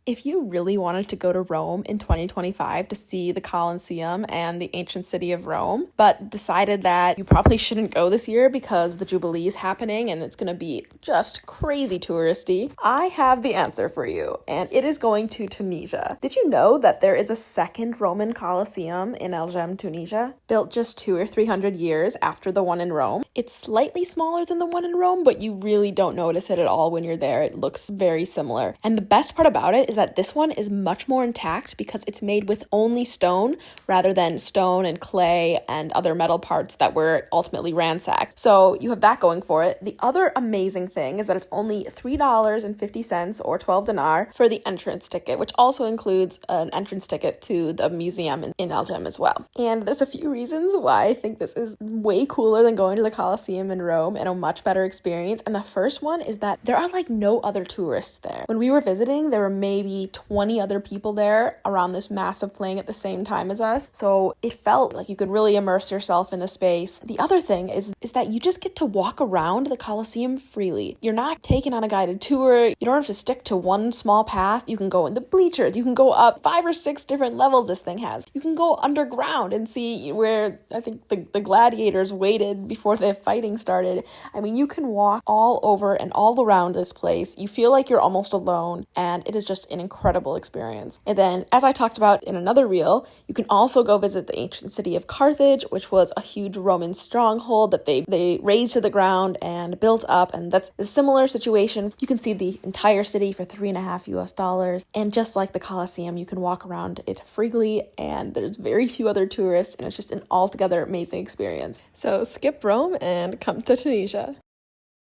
If you really wanted to go to Rome in 2025 to see the Colosseum and the ancient city of Rome, but decided that you probably shouldn't go this year because the Jubilee is happening and it's going to be just crazy touristy, I have the answer for you, and it is going to Tunisia. Did you know that there is a second Roman Colosseum in Algem, Tunisia, built just 200 or 300 years after the one in Rome? It's slightly smaller than the one in Rome, but you really don't notice it at all when you're there. It looks very similar. And the best part about it is that this one is much more intact because it's made with only stone rather than stone and clay and other metal parts that were ultimately ransacked. So you have that going for it. The other amazing thing is that it's only $3.50 or 12 dinar for the entrance ticket, which also includes an entrance ticket to the museum in Algem as well. And there's a few reasons why I think this is way cooler than going to the Colosseum in Rome and a much better experience. And the first one is that there are like no other tourists there. When we were visiting, there were maybe 20 other people there around this massive plane at the same time as us. So it felt like you could really immerse yourself in the space. The other thing is that you just get to walk around the Colosseum freely. You're not taken on a guided tour. You don't have to stick to one small path. You can go in the bleachers. You can go up 5 or 6 different levels this thing has. You can go underground and see where I think the gladiators waited before the fighting started. I mean, you can walk all over and all around this place. You feel like you're almost alone, and it is just an incredible experience. And then, as I talked about in another reel, you can also go visit the ancient city of Carthage, which was a huge Roman stronghold that they razed to the ground and built up, and that's a similar situation. You can see the entire city for $3.50 US, and just like the Colosseum, you can walk around it freely, and there's very few other tourists, and it's just an altogether amazing experience. So skip Rome and come to Tunisia.